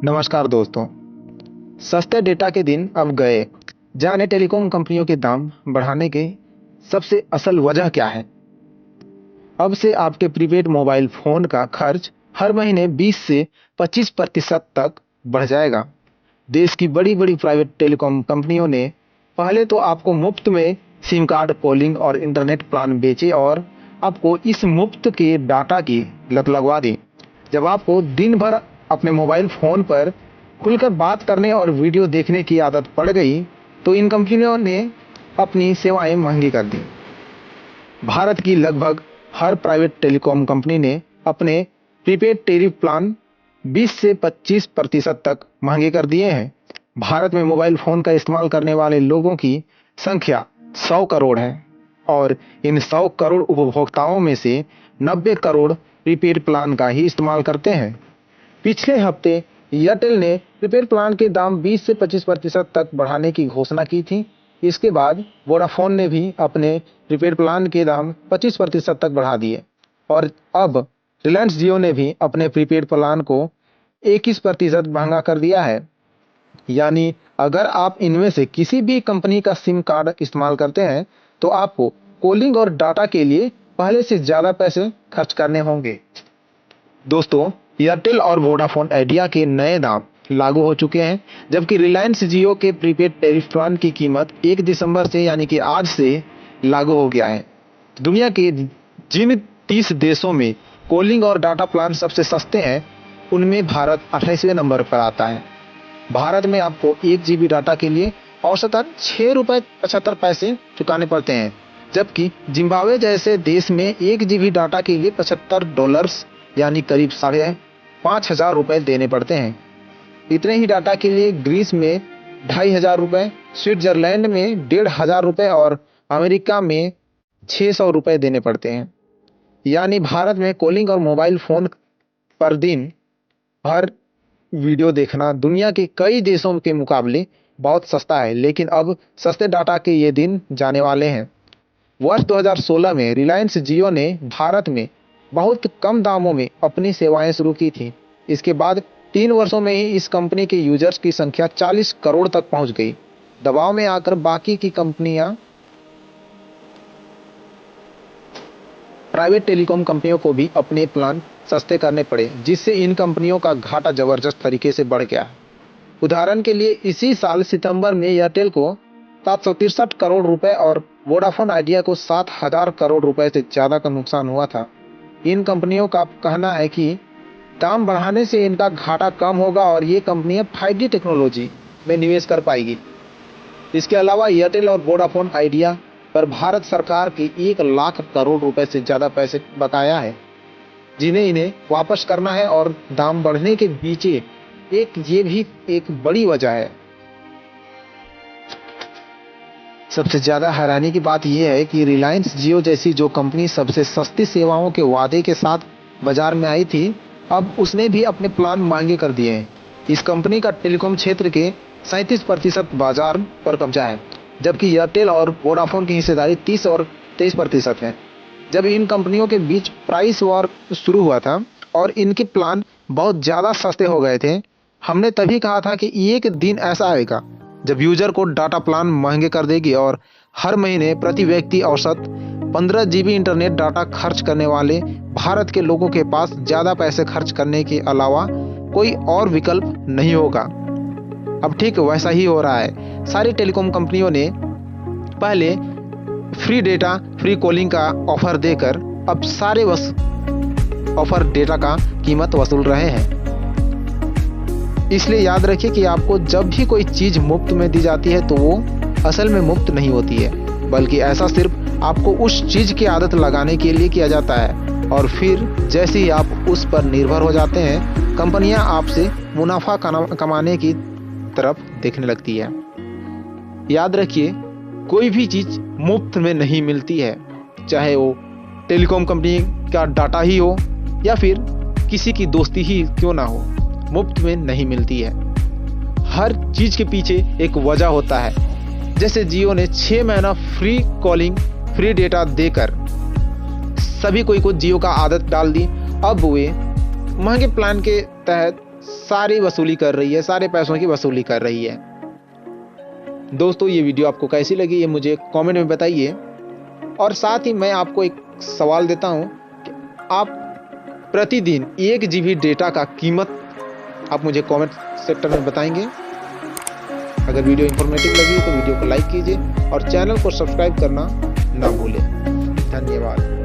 नमस्कार दोस्तों। सस्ते डेटा के दिन अब गए। जाने टेलीकॉम कंपनियों के दाम बढ़ाने के सबसे असल वजह क्या है। अब से आपके प्रीपेड मोबाइल फोन का खर्च हर महीने 20 से 25% तक बढ़ जाएगा। देश की बड़ी बड़ी प्राइवेट टेलीकॉम कंपनियों ने पहले तो आपको मुफ्त में सिम कार्ड, कॉलिंग और इंटरनेट प्लान बेचे और आपको इस मुफ्त के डाटा की लत लगवा दी। जब आपको दिन भर अपने मोबाइल फोन पर खुलकर बात करने और वीडियो देखने की आदत पड़ गई, तो इन कंपनियों ने अपनी सेवाएं महंगी कर दी। भारत की लगभग हर प्राइवेट टेलीकॉम कंपनी ने अपने प्रीपेड टेरिफ प्लान 20 से 25% तक महंगे कर दिए हैं। भारत में मोबाइल फोन का इस्तेमाल करने वाले लोगों की संख्या 100 करोड़ है और इन 100 करोड़ उपभोक्ताओं में से 90 करोड़ प्रीपेड प्लान का ही इस्तेमाल करते हैं। पिछले हफ्ते एयरटेल ने प्रीपेड प्लान के दाम 20 से 25% तक बढ़ाने की घोषणा की थी। इसके बाद वोडाफोन ने भी अपने प्रीपेड प्लान के दाम 25% तक बढ़ा दिए और अब रिलायंस जियो ने भी अपने प्रीपेड प्लान को 21% महंगा कर दिया है। यानी अगर आप इनमें से किसी भी कंपनी का सिम कार्ड इस्तेमाल करते हैं तो आपको कॉलिंग और डाटा के लिए पहले से ज्यादा पैसे खर्च करने होंगे। दोस्तों, एयरटेल और वोडाफोन आइडिया के नए दाम लागू हो चुके हैं, जबकि रिलायंस जियो के प्रीपेड टेरिफ प्लान की कीमत 1 दिसंबर से यानी कि आज से लागू हो गया है। दुनिया के जिन 30 देशों में कॉलिंग और डाटा प्लान सबसे सस्ते हैं, उनमें भारत 28वें नंबर पर आता है। भारत में आपको 1 GB डाटा के लिए औसतन ₹6.75 चुकाने पड़ते हैं, जबकि जिम्बाब्वे जैसे देश में 1 GB डाटा के लिए $75 यानी करीब ₹5,500 देने पड़ते हैं। इतने ही डाटा के लिए ग्रीस में ₹2,500, स्विट्जरलैंड में ₹1,500 और अमेरिका में ₹600 देने पड़ते हैं। यानी भारत में कॉलिंग और मोबाइल फोन पर दिन भर वीडियो देखना दुनिया के कई देशों के मुकाबले बहुत सस्ता है। लेकिन अब सस्ते डाटा के ये दिन जाने वाले हैं। वर्ष 2016 में रिलायंस जियो ने भारत में बहुत कम दामों में अपनी सेवाएं शुरू की थी। इसके बाद 3 वर्षों में ही इस कंपनी के यूजर्स की संख्या 40 करोड़ तक पहुंच गई। दबाव में आकर बाकी की कंपनियां प्राइवेट टेलीकॉम कंपनियों को भी अपने प्लान सस्ते करने पड़े, जिससे इन कंपनियों का घाटा जबरदस्त तरीके से बढ़ गया। उदाहरण के लिए इसी साल सितंबर में एयरटेल को 763 करोड़ रुपए और वोडाफोन आइडिया को 7,000 करोड़ रुपए से ज्यादा का नुकसान हुआ था। इन कंपनियों का कहना है कि दाम बढ़ाने से इनका घाटा कम होगा और ये कंपनियां 5G टेक्नोलॉजी में निवेश कर पाएगी। इसके अलावा एयरटेल और वोडाफोन आइडिया पर भारत सरकार की 1 लाख करोड़ रुपए से ज्यादा पैसे बकाया है, जिन्हें इन्हें वापस करना है और दाम बढ़ने के पीछे ये भी एक बड़ी वजह है। सबसे ज्यादा हैरानी की बात यह है कि रिलायंस जियो जैसी जो कंपनी सबसे सस्ती सेवाओं के वादे के साथ बाजार में आई थी, अब उसने भी अपने प्लान महंगे कर दिए हैं। इस कंपनी का टेलीकॉम क्षेत्र के 37% बाजार पर कब्जा है, जबकि एयरटेल और वोडाफोन की हिस्सेदारी 30 और 23% है। जब इन कंपनियों के बीच प्राइस वॉर शुरू हुआ था और इनके प्लान बहुत ज्यादा सस्ते हो गए थे, हमने तभी कहा था कि एक दिन ऐसा आएगा जब यूजर को डाटा प्लान महंगे कर देगी और हर महीने प्रति व्यक्ति औसत 15 GB इंटरनेट डाटा खर्च करने वाले भारत के लोगों के पास ज्यादा पैसे खर्च करने के अलावा कोई और विकल्प नहीं होगा। अब ठीक वैसा ही हो रहा है। सारी टेलीकॉम कंपनियों ने पहले फ्री डेटा, फ्री कॉलिंग का ऑफर देकर अब सारे ऑफर डेटा का कीमत वसूल रहे हैं। इसलिए याद रखिए कि आपको जब भी कोई चीज मुफ्त में दी जाती है तो वो असल में मुफ्त नहीं होती है, बल्कि ऐसा सिर्फ आपको उस चीज की आदत लगाने के लिए किया जाता है और फिर जैसे ही आप उस पर निर्भर हो जाते हैं, कंपनियां आपसे मुनाफा कमाने की तरफ देखने लगती है। याद रखिए, कोई भी चीज मुफ्त में नहीं मिलती है, चाहे वो टेलीकॉम कंपनी का डाटा ही हो या फिर किसी की दोस्ती ही क्यों ना हो, मुफ्त में नहीं मिलती है। हर चीज के पीछे एक वजह होता है। जैसे जियो ने 6 महीना फ्री कॉलिंग, फ्री डेटा देकर सभी कोई को जियो का आदत डाल दी। अब वे महंगे प्लान के तहत सारी वसूली कर रही है, सारे पैसों की वसूली कर रही है। दोस्तों, ये वीडियो आपको कैसी लगी ये मुझे कमेंट में बताइए। और साथ ही मैं आपको एक सवाल देता हूं कि आप प्रतिदिन 1 GB डेटा का कीमत आप मुझे कमेंट सेक्टर में बताएंगे। अगर वीडियो इंफॉर्मेटिव लगी तो वीडियो को लाइक कीजिए और चैनल को सब्सक्राइब करना ना भूलें। धन्यवाद।